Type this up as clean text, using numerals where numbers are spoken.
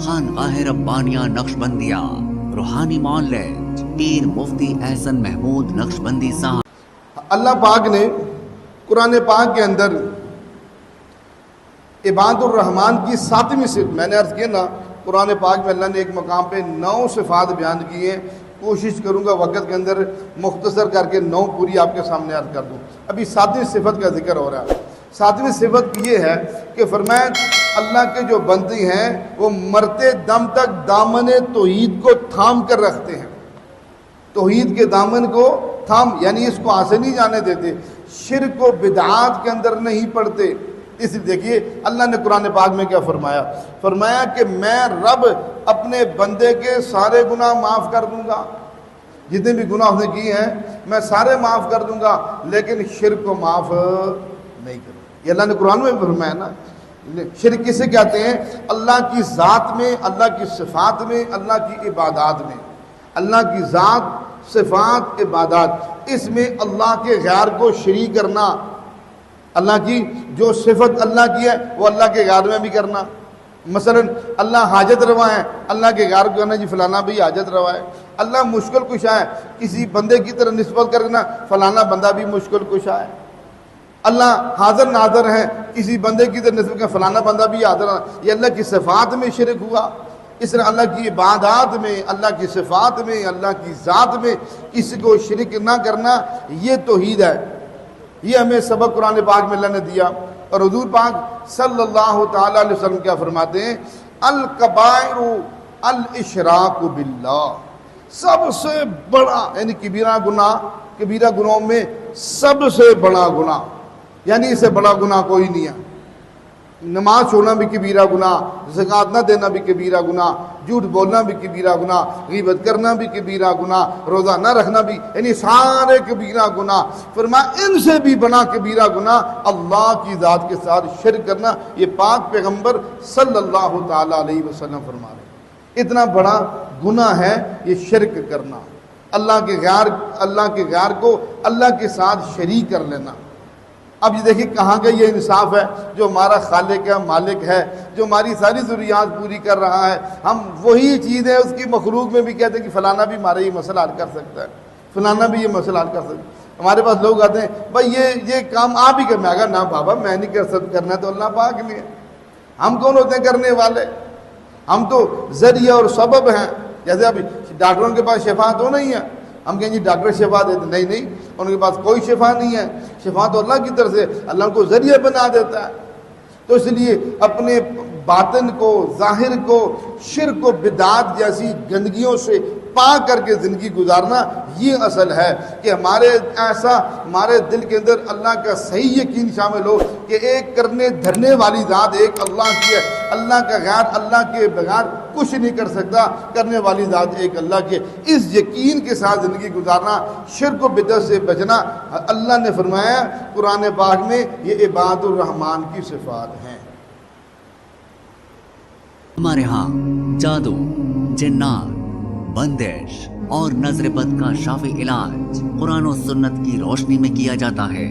خانقاہ ربانیہ نقشبندیہ روحانی معالج پیر مفتی احسن محمود نقشبندی صاحب۔ اللہ پاک نے قرآن پاک کے اندر عباد الرحمن کی 7ویں صفت، میں نے عرض کیا نا قرآن پاک میں اللہ نے ایک مقام پہ 9 صفات بیان کی ہیں، کوشش کروں گا وقت کے اندر مختصر کر کے 9 پوری آپ کے سامنے عرض کر دوں۔ ابھی 7ویں صفت کا ذکر ہو رہا ہے۔ 7ویں صفت یہ ہے کہ فرمایا اللہ کے جو بندے ہیں وہ مرتے دم تک دامن توحید کو تھام کر رکھتے ہیں، توحید کے دامن کو تھام، یعنی اس کو آسے نہیں جانے دیتے، شرک و بدعات کے اندر نہیں پڑتے۔ اس لیے دیکھیے اللہ نے قرآن پاک میں کیا فرمایا، فرمایا کہ میں رب اپنے بندے کے سارے گناہ معاف کر دوں گا، جتنے بھی گناہ اس نے کیے ہیں میں سارے معاف کر دوں گا، لیکن شرک کو معاف نہیں کروں گا۔ یہ اللہ نے قرآن میں فرمایا نا۔ شرک کسے کہتے ہیں؟ اللہ کی ذات میں، اللہ کی صفات میں، اللہ کی عبادات میں، اللہ کی ذات، صفات، عبادات، اس میں اللہ کے غیر کو شریک کرنا، اللہ کی جو صفت اللہ کی ہے وہ اللہ کے غیر میں بھی کرنا۔ مثلا اللہ حاجت روا ہے، اللہ کے غیر کو کہنا جی فلانا بھی حاجت روا ہے۔ اللہ مشکل کشا ہے، کسی بندے کی طرح نسبت کرنا فلانا بندہ بھی مشکل کشا ہے۔ اللہ حاضر ناظر ہے، کسی بندے کی طرح نسبت کرنا فلانا بندہ بھی حاضر ہے، یہ اللہ کی صفات میں شرک ہوا۔ اس طرح اللہ کی عبادات میں، اللہ کی صفات میں، اللہ کی ذات میں کسی کو شرک نہ کرنا، یہ توحید ہے۔ یہ ہمیں سبق قرآن پاک میں اللہ نے دیا، اور حضور پاک صلی اللہ تعالی علیہ وسلم کیا فرماتے ہیں؟ الکبائر الاشراک باللہ، سب سے بڑا یعنی کبیرہ گناہوں میں سب سے بڑا گناہ، یعنی اس سے بڑا گناہ کوئی نہیں ہے۔ نماز چھوڑنا بھی کبیرہ گناہ، زکوٰۃ نہ دینا بھی کبیرہ گناہ، جھوٹ بولنا بھی کبیرہ گناہ، غیبت کرنا بھی کبیرہ گناہ، روزہ نہ رکھنا بھی، یعنی سارے کبیرہ گناہ۔ فرمایا ان سے بھی بڑا کبیرہ گناہ اللہ کی ذات کے ساتھ شرک کرنا، یہ پاک پیغمبر صلی اللہ تعالی علیہ وسلم فرما رہے ہیں۔ اتنا بڑا گناہ ہے یہ شرک کرنا، اللہ کے غیر کو اللہ کے ساتھ شریک کر لینا۔ اب یہ دیکھیں کہاں کا یہ انصاف ہے، جو ہمارا خالق ہے، مالک ہے، جو ہماری ساری ضروریات پوری کر رہا ہے، ہم وہی چیز ہے اس کی مخلوق میں بھی کہتے ہیں کہ فلانا بھی ہمارا یہ مسئلہ حل کر سکتا ہے، فلانا بھی یہ مسئلہ حل کر سکتا ہے۔ ہمارے پاس لوگ آتے ہیں بھائی یہ کام آپ ہی کرنا ہے، نہ بابا میں نہیں کر سکتا، کرنا تو اللہ پاک نے ہے، ہم کون ہوتے ہیں کرنے والے؟ ہم تو ذریعہ اور سبب ہیں۔ جیسے ابھی ڈاکٹروں کے پاس شفا تو نہیں ہے، ہم کہیں جی ڈاکٹر شفا دیتے، نہیں ان کے پاس کوئی شفا نہیں ہے، شفا تو اللہ کی طرف سے، اللہ ان کو ذریعہ بنا دیتا ہے۔ تو اس لیے اپنے باطن کو، ظاہر کو شرک و بدعات جیسی گندگیوں سے پاک کر کے زندگی گزارنا، یہ اصل ہے کہ ہمارے دل کے اندر اللہ کا صحیح یقین شامل ہو کہ ایک کرنے دھرنے والی ذات ایک اللہ کی ہے، اللہ کا غیر، اللہ کے بغیر کچھ نہیں کر سکتا، کرنے والی ذات ایک اللہ کی ہے۔ اس یقین کے ساتھ زندگی گزارنا، شرک و بدعت سے بچنا، اللہ نے فرمایا قرآن پاک میں یہ عباد الرحمن کی صفات ہیں۔ ہمارے ہاں جادو، جنات، بندش اور نظر بد کا شافی علاج قرآن و سنت کی روشنی میں کیا جاتا ہے۔